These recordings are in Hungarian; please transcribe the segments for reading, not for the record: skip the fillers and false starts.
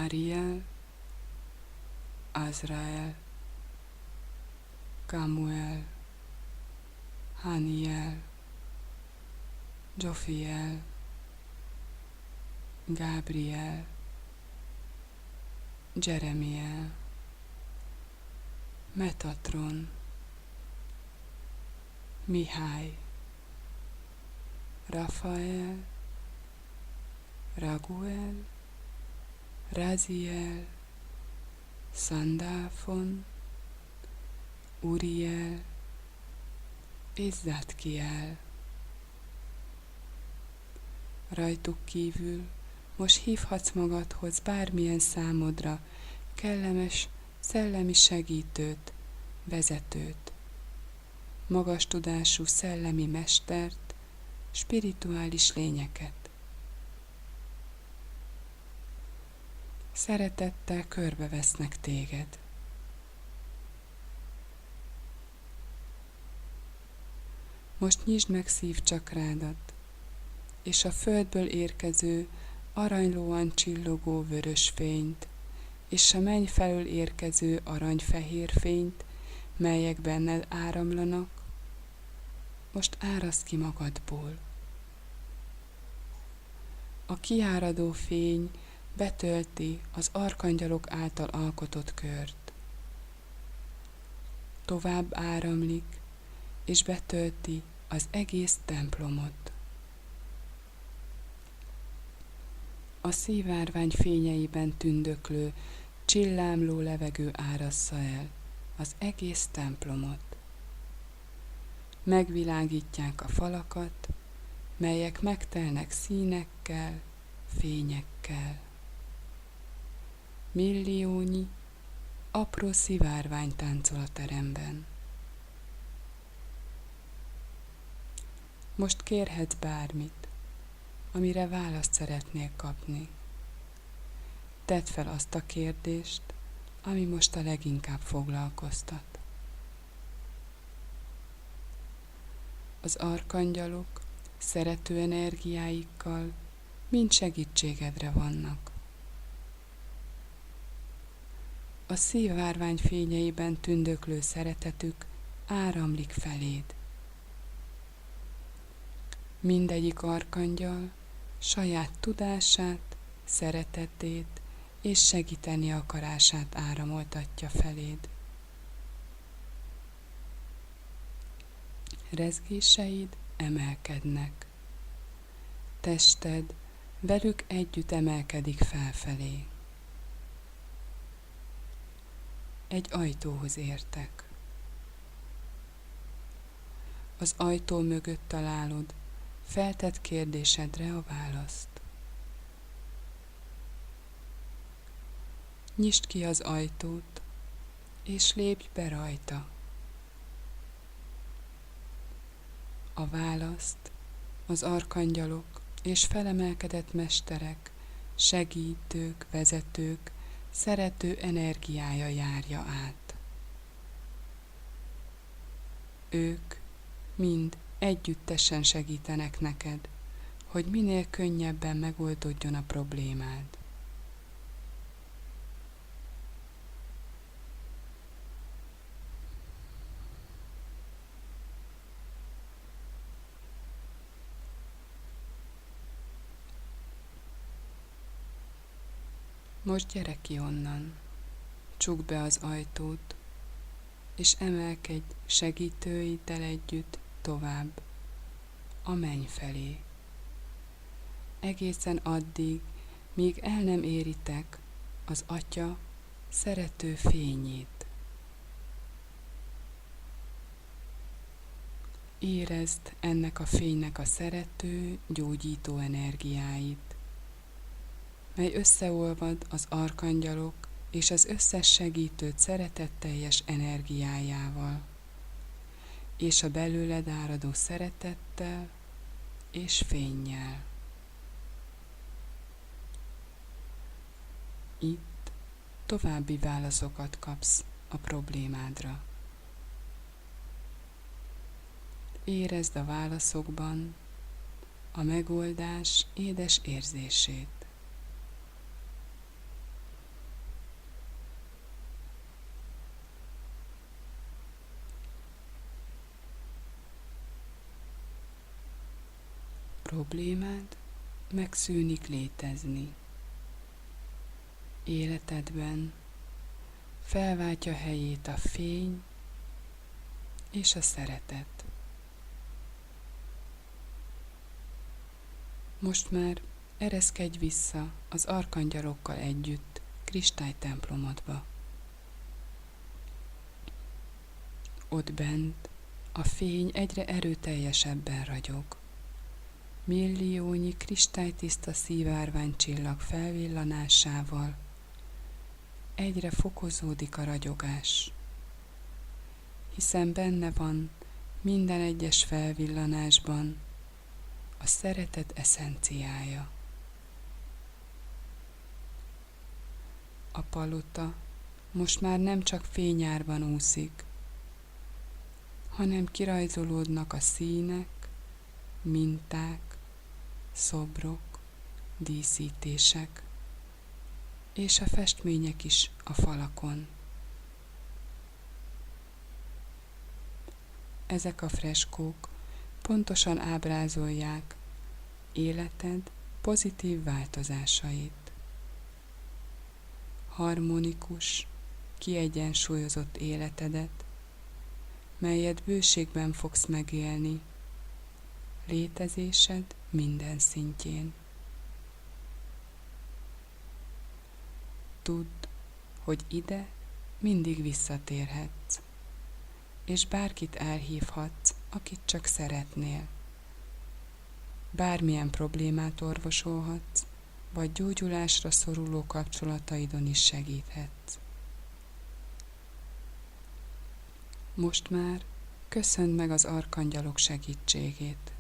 Ariel, Azrael, Gamuel, Haniel, Jophiel, Gabriel, Jeremiel, Metatron, Mihály, Rafael, Raguel, Raziel, Szandáfon, Uriel és Zadkiel. Rajtuk kívül most hívhatsz magadhoz bármilyen számodra kellemes szellemi segítőt, vezetőt, magas tudású szellemi mestert, spirituális lényeket. Szeretettel körbevesznek téged. Most nyisd meg szívcsakrádat, és a földből érkező, aranylóan csillogó vörös fényt, és a menny felől érkező aranyfehér fényt, melyek benned áramlanak, most áraszd ki magadból. A kiáradó fény betölti az arkangyalok által alkotott kört. Tovább áramlik, és betölti az egész templomot. A szívárvány fényeiben tündöklő, csillámló levegő árassza el az egész templomot. Megvilágítják a falakat, melyek megtelnek színekkel, fényekkel. Milliónyi apró szivárvány táncol a teremben. Most kérhetsz bármit, amire választ szeretnél kapni. Tedd fel azt a kérdést, ami most a leginkább foglalkoztat. Az arkangyalok szerető energiáikkal mind segítségedre vannak. A szívárvány fényeiben tündöklő szeretetük áramlik feléd. Mindegyik arkangyal saját tudását, szeretetét és segíteni akarását áramoltatja feléd. Rezgéseid emelkednek. Tested velük együtt emelkedik felfelé. Egy ajtóhoz értek. Az ajtó mögött találod feltett kérdésedre a választ. Nyisd ki az ajtót, és lépj be rajta. A választ az arkangyalok és felemelkedett mesterek, segítők, vezetők, szerető energiája járja át. Ők mind együttesen segítenek neked, hogy minél könnyebben megoldódjon a problémád. Most gyere ki onnan, csukd be az ajtót, és emelkedj segítőiddel együtt tovább, a menny felé. Egészen addig, míg el nem éritek az Atya szerető fényét. Érezd ennek a fénynek a szerető, gyógyító energiáit, mely összeolvad az arkangyalok és az összes segítőt szeretetteljes energiájával, és a belőled áradó szeretettel és fénnyel. Itt további válaszokat kapsz a problémádra. Érezd a válaszokban a megoldás édes érzését. problémád megszűnik létezni. Életedben felváltja helyét a fény és a szeretet. Most már ereszkedj vissza az arkangyalokkal együtt kristálytemplomodba. Ott bent a fény egyre erőteljesebben ragyog. Milliónyi kristálytiszta szivárványcsillag felvillanásával egyre fokozódik a ragyogás, hiszen benne van minden egyes felvillanásban a szeretet eszenciája. A palota most már nem csak fényárban úszik, hanem kirajzolódnak a színek, minták, szobrok, díszítések, és a festmények is a falakon. Ezek a freskók pontosan ábrázolják életed pozitív változásait. Harmonikus, kiegyensúlyozott életedet, melyet bőségben fogsz megélni, létezésed minden szintjén. Tudd, hogy ide mindig visszatérhetsz, és bárkit elhívhatsz, akit csak szeretnél. Bármilyen problémát orvosolhatsz, vagy gyógyulásra szoruló kapcsolataidon is segíthetsz. Most már köszönd meg az arkangyalok segítségét.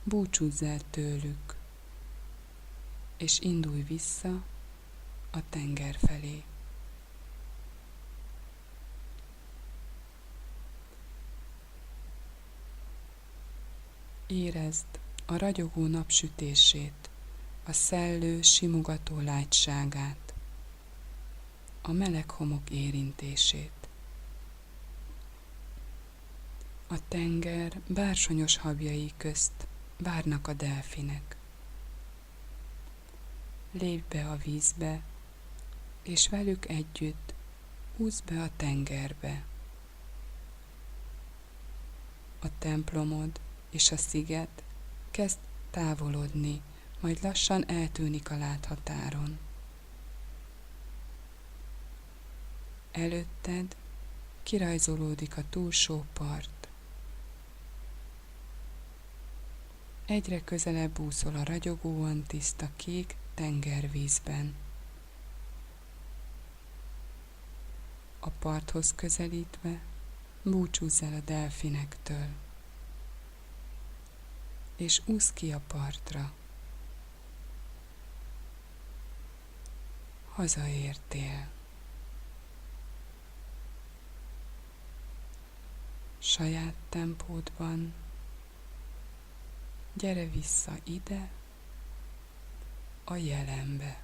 Búcsúzz el tőlük, és indulj vissza a tenger felé. Érezd a ragyogó napsütését, a szellő, simogató lágyságát, a meleg homok érintését. A tenger bársonyos habjai közt várnak a delfinek. Lépj be a vízbe, és velük együtt úszd be a tengerbe. A templomod és a sziget kezd távolodni, majd lassan eltűnik a láthatáron. Előtted kirajzolódik a túlsó part. Egyre közelebb úszol a ragyogóan tiszta kék tengervízben. A parthoz közelítve búcsúzz el a delfinektől, és úszz ki a partra. Hazaértél. Saját tempódban gyere vissza ide, a jelenbe.